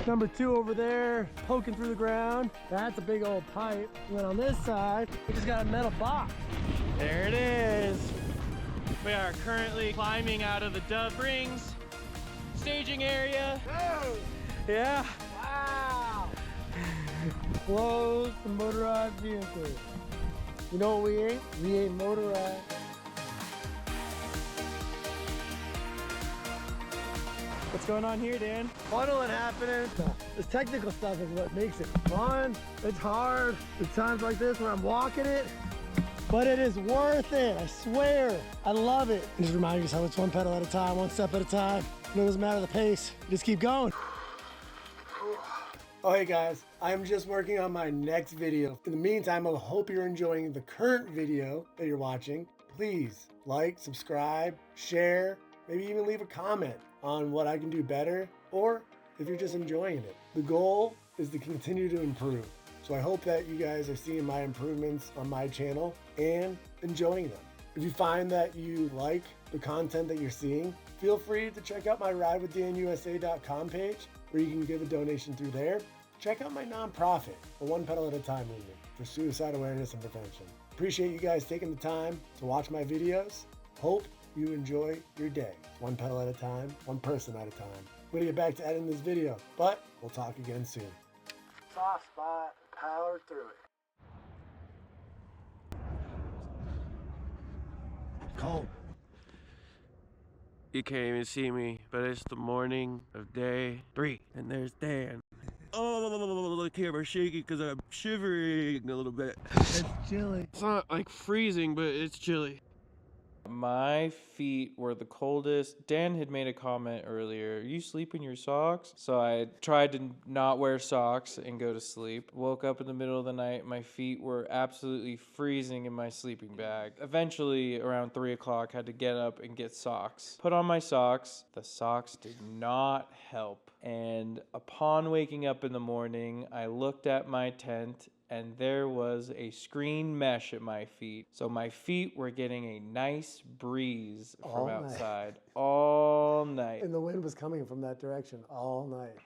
Number 2 over there, poking through the ground. That's a big old pipe. And then on this side, we just got a metal box. There it is. We are currently climbing out of the Dove Springs staging area. Whoa! Yeah. Wow! Closed the motorized vehicle. You know what we ain't? We ain't motorized. What's going on here, Dan? Funneling happening. This technical stuff is what makes it fun. It's hard. There's times like this where I'm walking it, but it is worth it. I swear. I love it. Just remind yourself it's one pedal at a time, one step at a time. It doesn't matter the pace. You just keep going. Oh, hey guys, I'm just working on my next video. In the meantime, I hope you're enjoying the current video that you're watching. Please like, subscribe, share, maybe even leave a comment on what I can do better, or if you're just enjoying it. The goal is to continue to improve. So I hope that you guys are seeing my improvements on my channel and enjoying them. If you find that you like the content that you're seeing, feel free to check out my RidewithDanUSA.com page, where you can give a donation through there. Check out my nonprofit, the One Pedal at a Time movement for suicide awareness and prevention. Appreciate you guys taking the time to watch my videos. Hope you enjoy your day. One pedal at a time, one person at a time. I'm gonna get back to editing this video, but we'll talk again soon. Soft spot, power through it. Cold. You can't even see me, but it's the morning of day 3, and there's Dan. Oh, the camera's shaky because I'm shivering a little bit. It's chilly. It's not like freezing, but it's chilly. My feet were the coldest. Dan had made a comment earlier, you sleep in your socks? So I tried to not wear socks and go to sleep. Woke up in the middle of the night, my feet were absolutely freezing in my sleeping bag. Eventually, around 3 o'clock, had to get up and get socks. Put on my socks. The socks did not help. And upon waking up in the morning, I looked at my tent and there was a screen mesh at my feet. So my feet were getting a nice breeze from outside all night. And the wind was coming from that direction all night.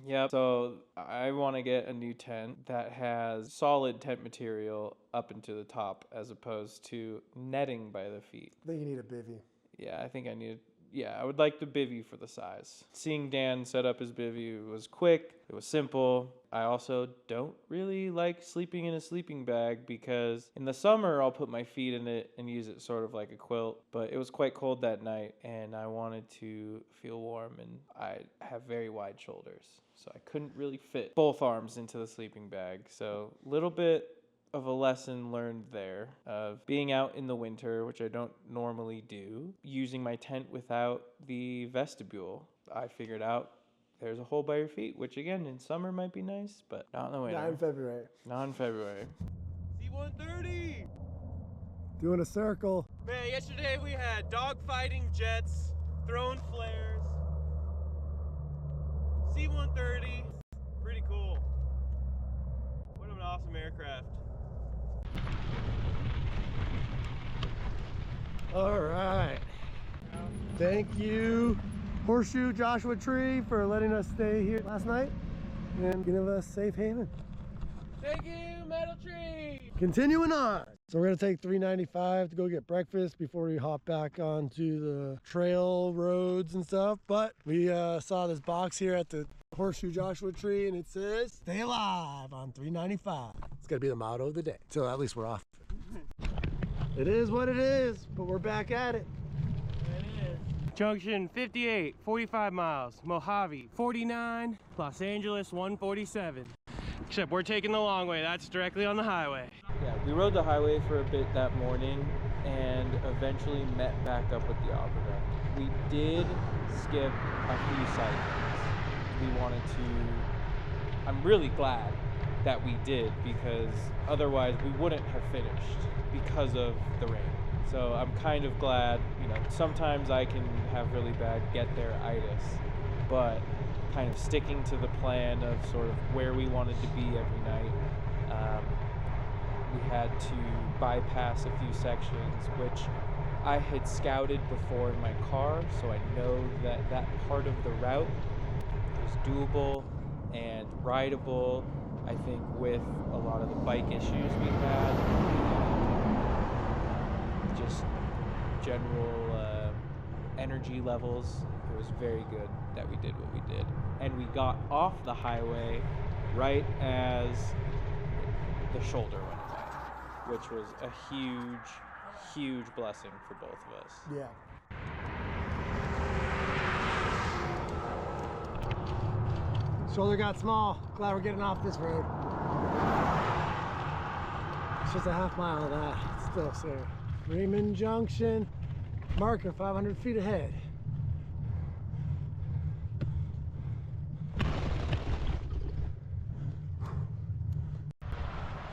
Yep. So I want to get a new tent that has solid tent material up into the top as opposed to netting by the feet. I think you need a bivvy. Yeah, I think I need. Yeah, I would like the bivvy for the size. Seeing Dan set up his bivvy was quick, it was simple. I also don't really like sleeping in a sleeping bag because in the summer I'll put my feet in it and use it sort of like a quilt, but it was quite cold that night and I wanted to feel warm and I have very wide shoulders, so I couldn't really fit both arms into the sleeping bag. So a little bit of a lesson learned there of being out in the winter, which I don't normally do, using my tent without the vestibule. I figured out there's a hole by your feet, which again in summer might be nice, but not in the winter. Not in February. Not in February. C-130! Doing a circle. Man, yesterday we had dog-fighting jets, throwing flares. C-130, pretty cool. What an awesome aircraft. All right. Thank you, Horseshoe Joshua Tree, for letting us stay here last night and giving us safe haven. Thank you, Metal Tree! Continuing on. So we're gonna take 395 to go get breakfast before we hop back onto the trail roads and stuff. But we saw this box here at the Horseshoe Joshua Tree and it says, "Stay alive on 395. It's gonna be the motto of the day. So at least we're off. It is what it is, but we're back at it. It is. Junction 58, 45 miles. Mojave, 49. Los Angeles, 147. Except we're taking the long way. That's directly on the highway. Yeah, we rode the highway for a bit that morning and eventually met back up with the Aqueduct. We did skip a few siphons. We wanted to... I'm really glad that we did because otherwise we wouldn't have finished because of the rain. So I'm kind of glad, you know, sometimes I can have really bad get there itis, but kind of sticking to the plan of sort of where we wanted to be every night. We had to bypass a few sections, which I had scouted before in my car, so I know that that part of the route is doable, rideable, I think, with a lot of the bike issues we had, and just general energy levels. It was very good that we did what we did. And we got off the highway right as the shoulder went away, which was a huge, huge blessing for both of us. Yeah. Shoulder got small. Glad we're getting off this road. It's just a half mile of that. It's still safe. Raymond Junction. Marker 500 feet ahead.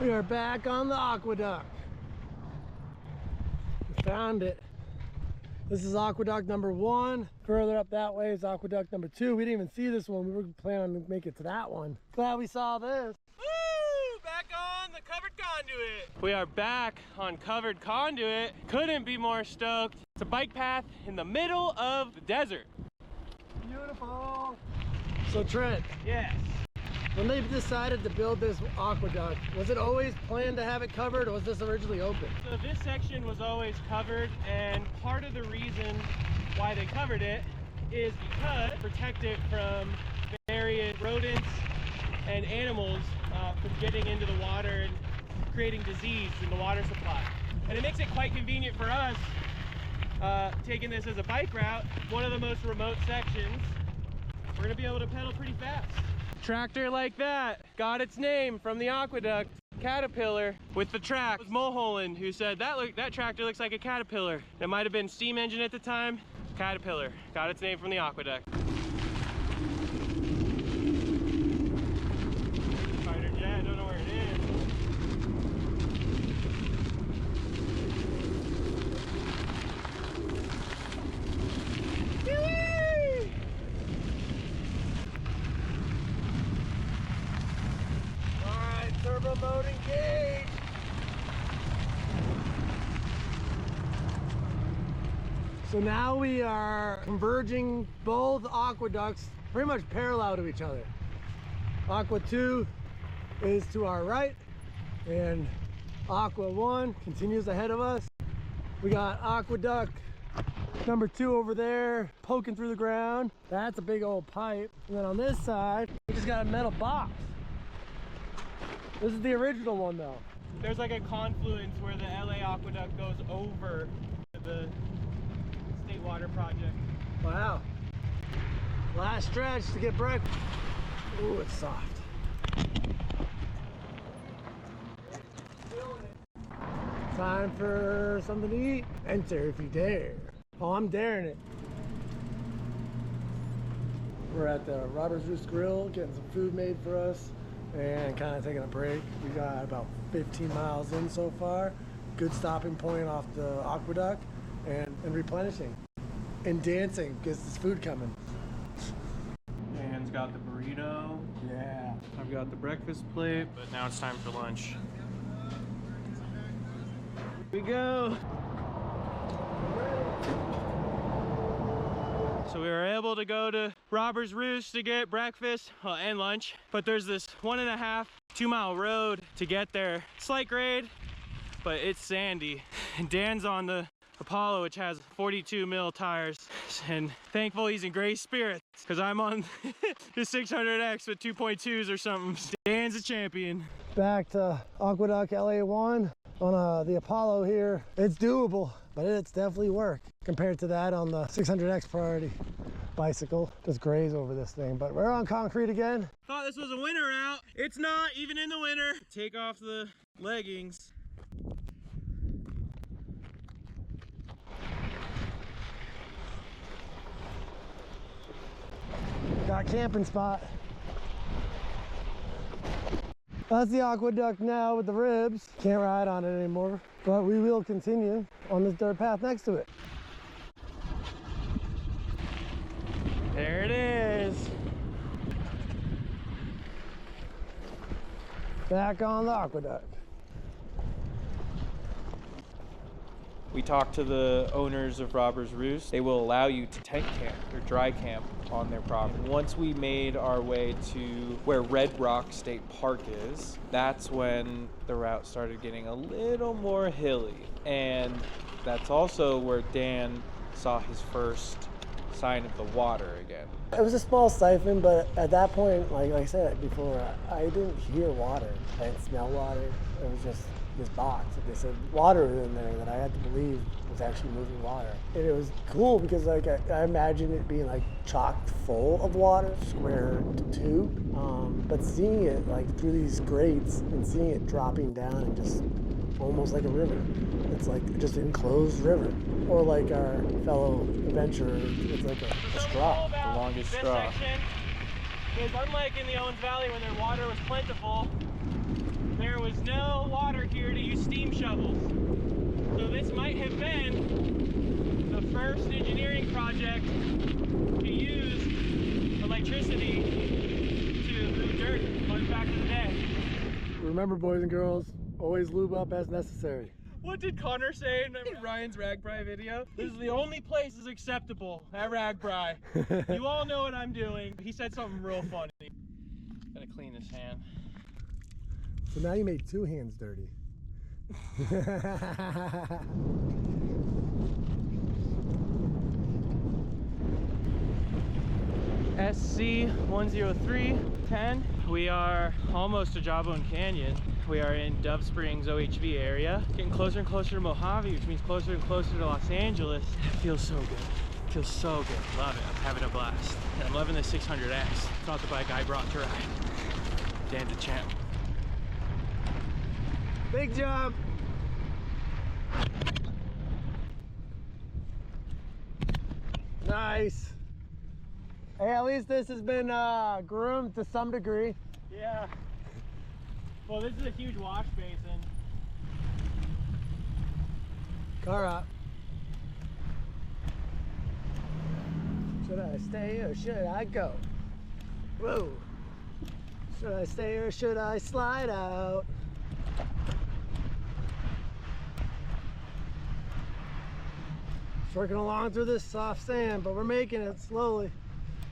We are back on the aqueduct. We found it. This is aqueduct number 1. Further up that way is aqueduct number 2. We didn't even see this one. We were planning on making it to that one. Glad we saw this. Woo! Back on the covered conduit. We are back on covered conduit. Couldn't be more stoked. It's a bike path in the middle of the desert. Beautiful. So Trent. Yes. When they decided to build this aqueduct, was it always planned to have it covered, or was this originally open? So this section was always covered, and part of the reason why they covered it is because to protect it from various rodents and animals from getting into the water and creating disease in the water supply. And it makes it quite convenient for us taking this as a bike route, one of the most remote sections. We're gonna be able to pedal pretty fast. Tractor like that got its name from the aqueduct. Caterpillar with the track. It was Mulholland who said that tractor looks like a Caterpillar. It might have been steam engine at the time. Caterpillar got its name from the aqueduct. Fighter jet, I don't know where it is. Turbo mode engaged. So now we are converging both aqueducts pretty much parallel to each other. Aqua 2 is to our right and Aqua 1 continues ahead of us. We got aqueduct number 2 over there poking through the ground. That's a big old pipe. And then on this side, we just got a metal box. This is the original one though. There's like a confluence where the LA aqueduct goes over the State Water Project. Wow. Last stretch to get breakfast. Ooh, it's soft. Time for something to eat. Enter if you dare. Oh, I'm daring it. We're at the Robert's Roost Grill getting some food made for us and kind of taking a break. We got about 15 miles in so far. Good stopping point off the aqueduct and replenishing and dancing because there's food coming. Dan's got the burrito. Yeah. I've got the breakfast plate, but now it's time for lunch. Here we go. So we were able to go to Robert's Roost to get breakfast and lunch, but there's this 1.5 2 mile road to get there. Slight grade, but it's sandy. And Dan's on the Apollo, which has 42 mil tires, and thankful he's in great spirits because I'm on the 600X with 2.2s or something. Dan's a champion. Back to Aqueduct LA1 on the Apollo here. It's doable, but it's definitely work compared to that on the 600X priority bicycle. Just graze over this thing, but we're on concrete again. Thought this was a winter route. It's not, even in the winter. Take off the leggings. Got a camping spot. That's the aqueduct now with the ribs. Can't ride on it anymore, but we will continue on this dirt path next to it. There it is. Back on the aqueduct. We talked to the owners of Robber's Roost. They will allow you to tent camp or dry camp on their property. Once we made our way to where Red Rock State Park is, that's when the route started getting a little more hilly. And that's also where Dan saw his first sign of the water again. It was a small siphon, but at that point, like I said before, I didn't hear water. I didn't smell water. It was just this box. They said water in there that I had to believe was actually moving water. And it was cool because like I imagined it being like chock full of water, square tube. But seeing it like through these grates and seeing it dropping down and just almost like a river. It's like just an enclosed river. Or like our fellow adventurer, it's like a straw. The longest straw. Is unlike in the Owens Valley where their water was plentiful, there was no water here to use steam shovels. So this might have been the first engineering project to use electricity to move dirt going back to the day. Remember, boys and girls, always lube up as necessary. What did Connor say in Ryan's Ragbri video? This is the only place is acceptable at Ragbri. You all know what I'm doing. He said something real funny. Gotta clean this hand. So now you made two hands dirty. SC 10310. We are almost to Jawbone Canyon. We are in Dove Springs OHV area. Getting closer and closer to Mojave, which means closer and closer to Los Angeles. It feels so good. It feels so good. Love it. I'm having a blast. And I'm loving this 600X. It's not the bike I brought to ride. Dan's a champ. Big jump. Nice. Hey, at least this has been groomed to some degree. Yeah. Well, this is a huge wash basin. Car up. Should I stay or should I go? Whoa. Should I stay or should I slide out? Working along through this soft sand, but we're making it slowly.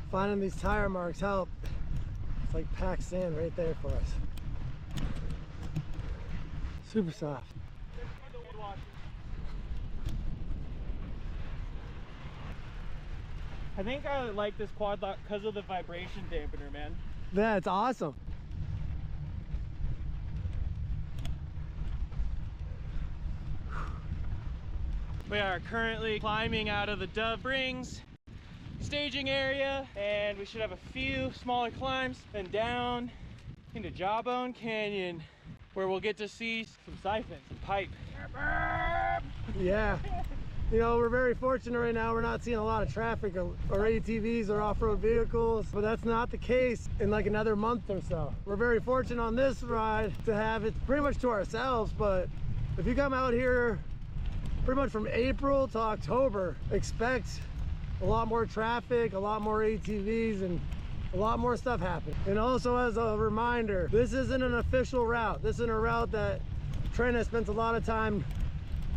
Finding these tire marks help. It's like packed sand right there for us. Super soft. I think I like this quad lock because of the vibration dampener, man. Yeah, it's awesome. We are currently climbing out of the Dove Springs staging area, and we should have a few smaller climbs, then down into Jawbone Canyon, where we'll get to see some siphons and pipe. Yeah. You know, we're very fortunate right now. We're not seeing a lot of traffic or ATVs or off-road vehicles, but that's not the case in like another month or so. We're very fortunate on this ride to have it pretty much to ourselves, but if you come out here pretty much from April to October, expect a lot more traffic, a lot more ATVs, and a lot more stuff happening. And also, as a reminder, this isn't an official route. This isn't a route that Trent has spent a lot of time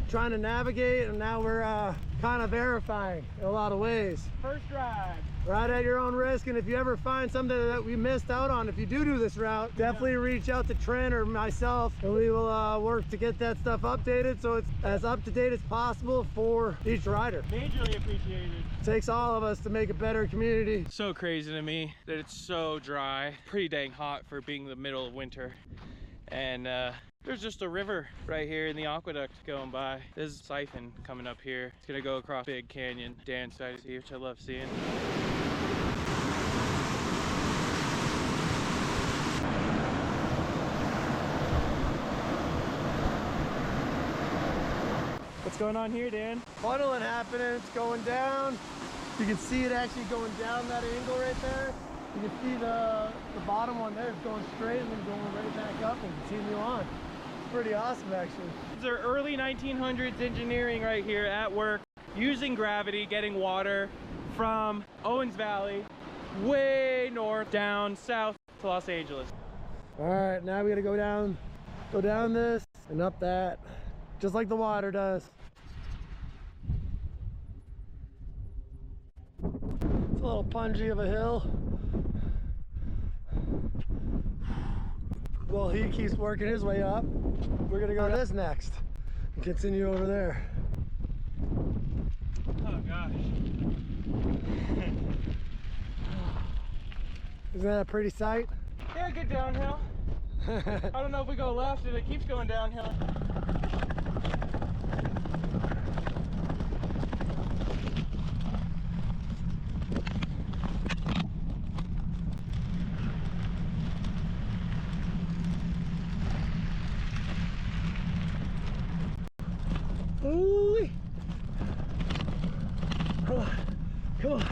trying to navigate, and now we're kind of verifying in a lot of ways. First ride. Ride at your own risk, and if you ever find something that we missed out on, if you do this route, definitely reach out to Trent or myself, and we will work to get that stuff updated so it's as up to date as possible for each rider. Majorly appreciated. It takes all of us to make a better community. So crazy to me that it's so dry, pretty dang hot for being the middle of winter, and there's just a river right here in the aqueduct going by. There's a siphon coming up here. It's gonna go across Big Canyon, Dan's side here, which I love seeing. What's going on here, Dan? Funneling happening, it's going down. You can see it actually going down that angle right there. You can see the bottom one there is going straight and then going right back up and continue on. Pretty awesome, actually. These are early 1900s engineering right here at work, using gravity, getting water from Owens Valley way north down south to Los Angeles. All right, now we gotta go down this and up that, just like the water does. It's a little pungy of a hill. Well, he keeps working his way up. We're gonna go to this next and continue over there. Oh gosh. Isn't that a pretty sight? Yeah, good downhill. I don't know if we go left and it keeps going downhill. Ooh-wee. Come on, come on.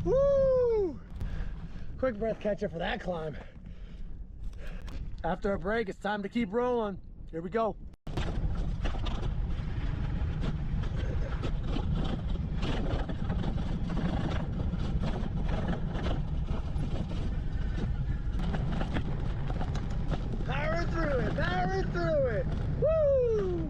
Woo! Quick breath catcher for that climb. After a break, it's time to keep rolling. Here we go. Power through it, power through it. Woo!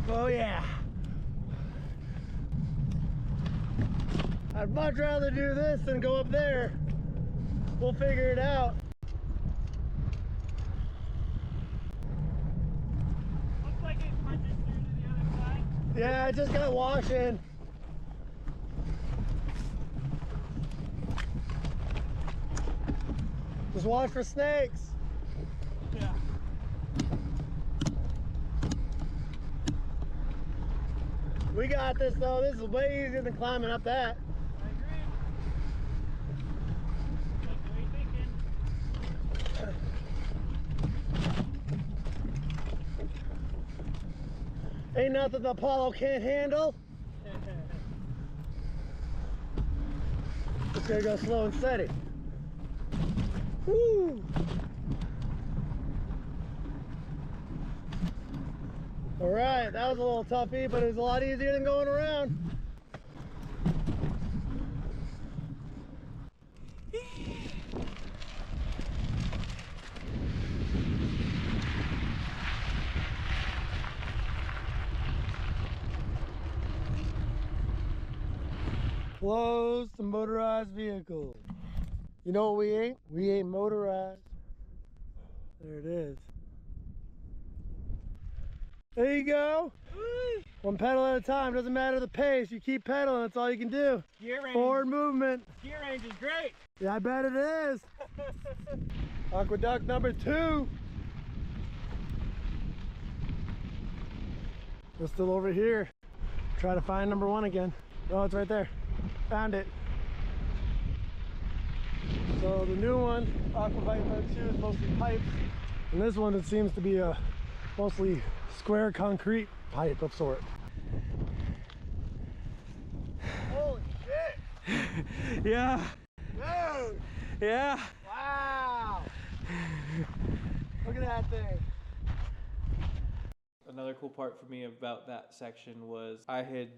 Oh yeah. I'd much rather do this than go up there. We'll figure it out. Looks like it punches through to the other side. Yeah, I just got washing. Just watch for snakes. Yeah. We got this though. This is way easier than climbing up that. I agree. That's what you're thinking. Ain't nothing the Apollo can't handle. Just gotta go slow and steady. Woo! All right, that was a little toughy, but it was a lot easier than going around. Close to motorized vehicles. You know what we ain't? We ain't motorized. There it is. There you go. Woo! One pedal at a time. Doesn't matter the pace. You keep pedaling. That's all you can do. Gear range. Forward movement. Gear range is great. Yeah, I bet it is. Aqueduct number 2. We're still over here. Try to find number 1 again. Oh, it's right there. Found it. So the new one, Aqueduct number 2, is mostly pipes. And this one, it seems to be a mostly square concrete pipe of sort. Holy shit! Yeah. Dude! Yeah. Wow! Look at that thing. Another cool part for me about that section was I had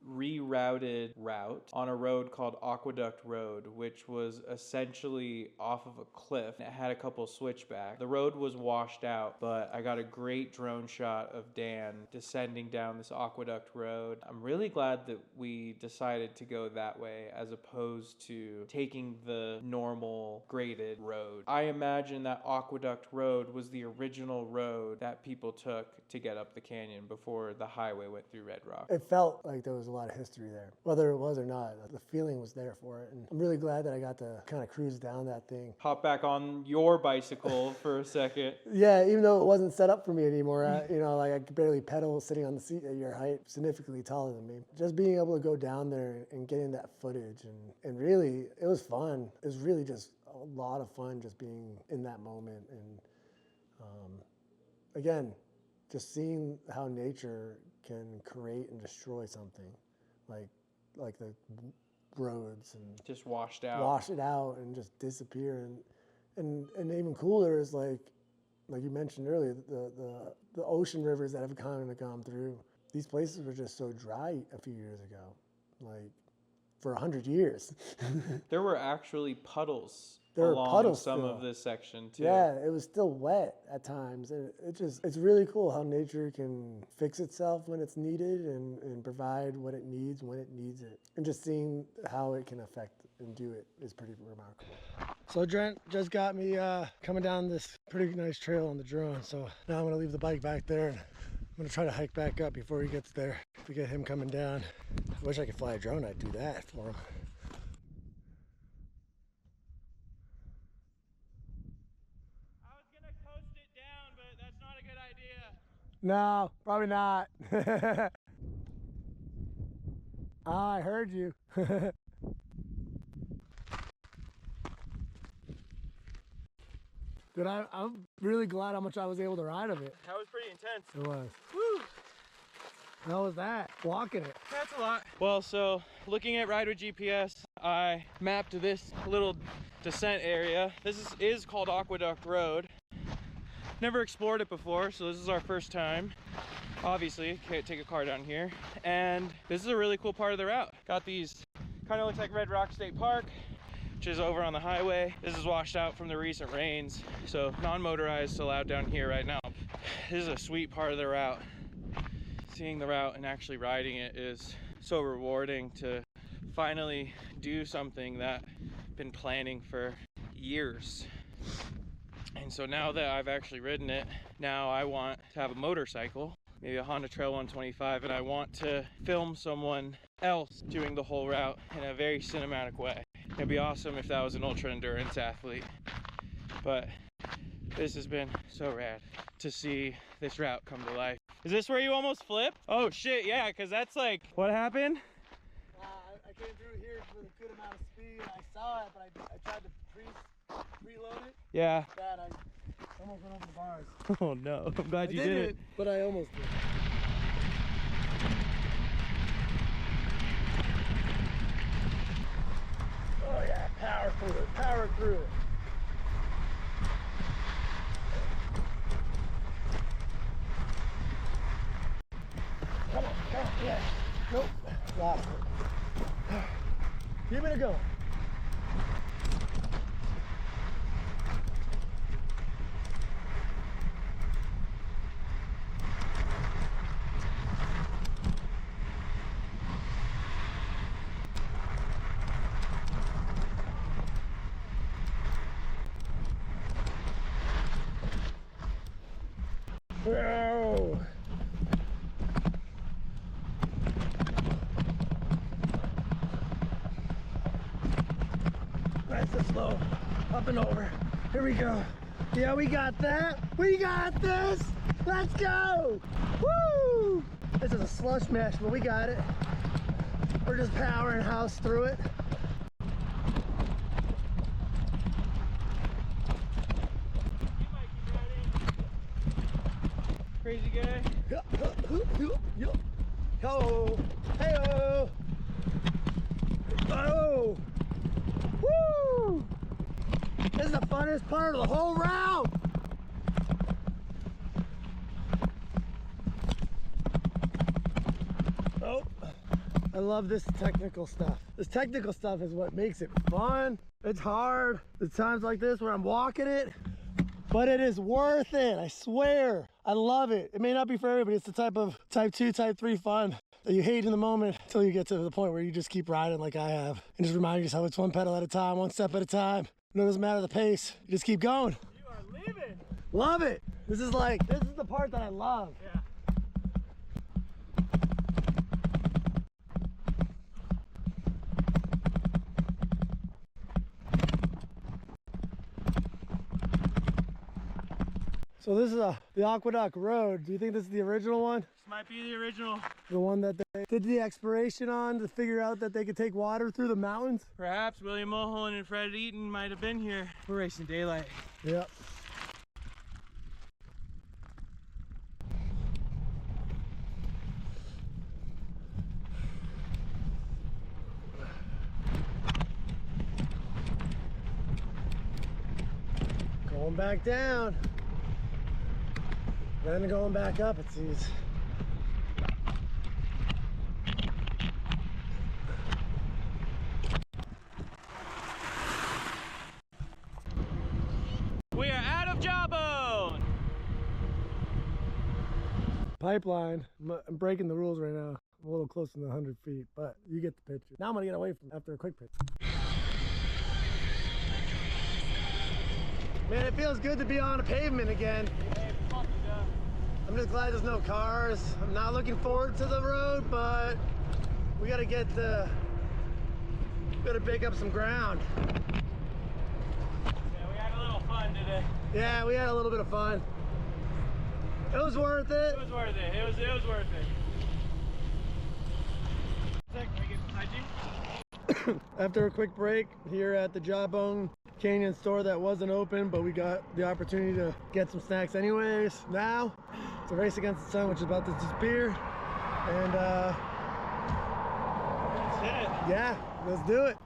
rerouted route on a road called Aqueduct Road, which was essentially off of a cliff. It had a couple switchbacks. The road was washed out, but I got a great drone shot of Dan descending down this Aqueduct Road. I'm really glad that we decided to go that way as opposed to taking the normal graded road. I imagine that Aqueduct Road was the original road that people took to get up the canyon before the highway went through Red Rock. It felt like there was a lot of history there, whether it was or not. The feeling was there for it, and I'm really glad that I got to kind of cruise down that thing. Hop back on your bicycle for a second. Yeah, even though it wasn't set up for me anymore, you know, like I could barely pedal sitting on the seat at your height, significantly taller than me. Just being able to go down there and getting that footage, and really, it was fun. It was really just a lot of fun just being in that moment, and again, just seeing how nature can create and destroy something, like the roads, and Just washed out. wash it out and just disappear, And even cooler is like you mentioned earlier, the ocean rivers that have kind of gone through. These places were just so dry a few years ago, like for 100 years. There were actually puddles There were along puddles some still. of this section too. Yeah, it was still wet at times. And it's really cool how nature can fix itself when it's needed and provide what it needs when it needs it. And just seeing how it can affect and do it is pretty remarkable. So Trent just got me coming down this pretty nice trail on the drone. So now I'm gonna leave the bike back there and I'm gonna try to hike back up before he gets there to get him coming down. I wish I could fly a drone, I'd do that for him. I was gonna coast it down, but that's not a good idea. No, probably not. I heard you. Dude, I'm really glad how much I was able to ride of it. That was pretty intense. It was. Woo! How was that? Walking it. That's a lot. Well, so looking at Ride with GPS, I mapped this little descent area. This is called Aqueduct Road. Never explored it before, so this is our first time. Obviously, can't take a car down here. And this is a really cool part of the route. Got these, kind of looks like Red Rock State Park, which is over on the highway. This is washed out from the recent rains, so non-motorized allowed down here right now. This is a sweet part of the route. Seeing the route and actually riding it is so rewarding to finally do something that I've been planning for years. And so now that I've actually ridden it, now I want to have a motorcycle, maybe a Honda Trail 125, and I want to film someone else doing the whole route in a very cinematic way. It'd be awesome if that was an ultra endurance athlete. But this has been so rad to see this route come to life. Is this where you almost flipped? Oh shit, yeah, because that's like, what happened? I came through here with a good amount of speed. I saw it, but I tried to preload it. Yeah. Bad, I almost went over the bars. Oh no, I'm glad you did it. But I almost did. Oh yeah, power through it, power through it. Come on, yeah. Nope, lost it. Give it a go. Whoa. Nice and slow. Up and over. Here we go. Yeah, we got that. We got this. Let's go. Woo! This is a slush mesh, but we got it. We're just powering house through it. Crazy guy. Yo, hey-o. Oh, woo! This is the funnest part of the whole route. Oh, I love this technical stuff. This technical stuff is what makes it fun. It's hard. There's times like this where I'm walking it, but it is worth it, I swear. I love it. It may not be for everybody. It's the type of type 2, type 3 fun that you hate in the moment until you get to the point where you just keep riding like I have. And just remind yourself it's one pedal at a time, one step at a time. It doesn't matter the pace. You just keep going. You are leaving. Love it. This is the part that I love. Yeah. So this is the Aqueduct Road. Do you think this is the original one? This might be the original. The one that they did the exploration on to figure out that they could take water through the mountains? Perhaps William Mulholland and Fred Eaton might have been here. We're racing daylight. Yep. Going back down. Then going back up, it seems. We are out of Jawbone. Pipeline. I'm breaking the rules right now. I'm a little closer than 100 feet, but you get the picture. Now I'm gonna get away from after a quick pitch. Man, it feels good to be on a pavement again. I'm just glad there's no cars. I'm not looking forward to the road, but we gotta pick up some ground. Yeah, we had a little fun today. Yeah, we had a little bit of fun. It was worth it. It was worth it. It was worth it. Can we get beside you? After a quick break here at the Jawbone Canyon store that wasn't open, but we got the opportunity to get some snacks anyways. Now it's a race against the sun, which is about to disappear. And Let's hit it. yeah, let's do it.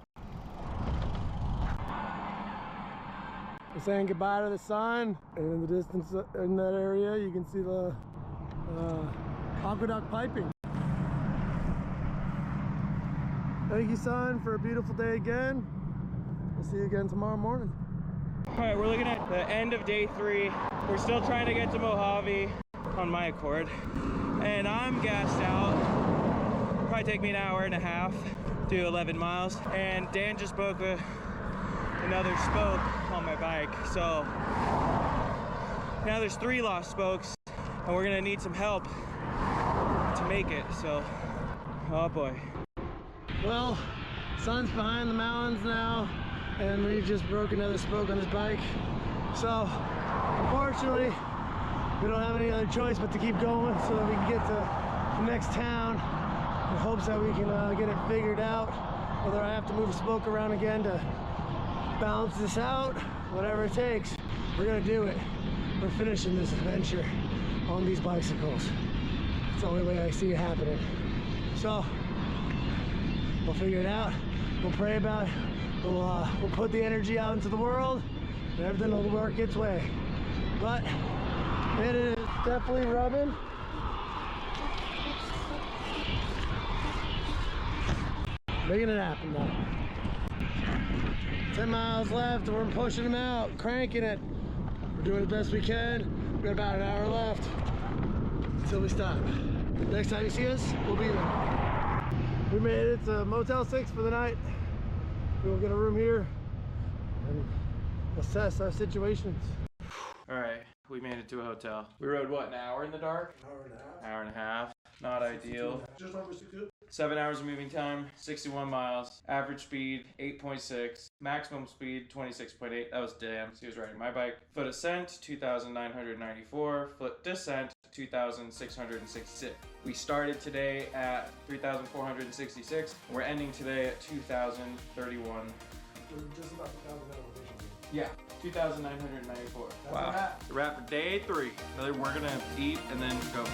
We're saying goodbye to the sun, and in the distance in that area you can see the aqueduct piping. Thank you, sun, for a beautiful day again. We'll see you again tomorrow morning. All right, we're looking at the end of day 3. We're still trying to get to Mojave on my accord, and I'm gassed out. Probably take me an hour and a half, do 11 miles, and Dan just broke another spoke on my bike, so now there's 3 lost spokes, and we're gonna need some help to make it. So, oh boy. Well, sun's behind the mountains now, and we just broke another spoke on his bike. So, unfortunately, we don't have any other choice but to keep going so that we can get to the next town in hopes that we can get it figured out. Whether I have to move a spoke around again to balance this out, whatever it takes, we're gonna do it. We're finishing this adventure on these bicycles. It's the only way I see it happening. So, we'll figure it out. We'll pray about it. We'll put the energy out into the world, and everything will work its way. But it is definitely rubbing. Making it happen now. 10 miles left, and we're pushing them out, cranking it. We're doing the best we can. We've got about an hour left until we stop. Next time you see us, we'll be there. We made it to Motel 6 for the night. We will get a room here and assess our situations. All right, we made it to a hotel. We rode what, an hour in the dark? Hour and a half. Hour and a half. Not ideal. Just over 60. 7 hours of moving time, 61 miles. Average speed, 8.6. Maximum speed, 26.8. That was Dan. He was riding my bike. Foot ascent, 2,994. Foot descent, 2,666. We started today at 3,466. We're ending today at 2,031. We're just about 1,000 elevation. Yeah, 2,994. That's a wrap. The wrap for day 3. We're gonna eat and then go.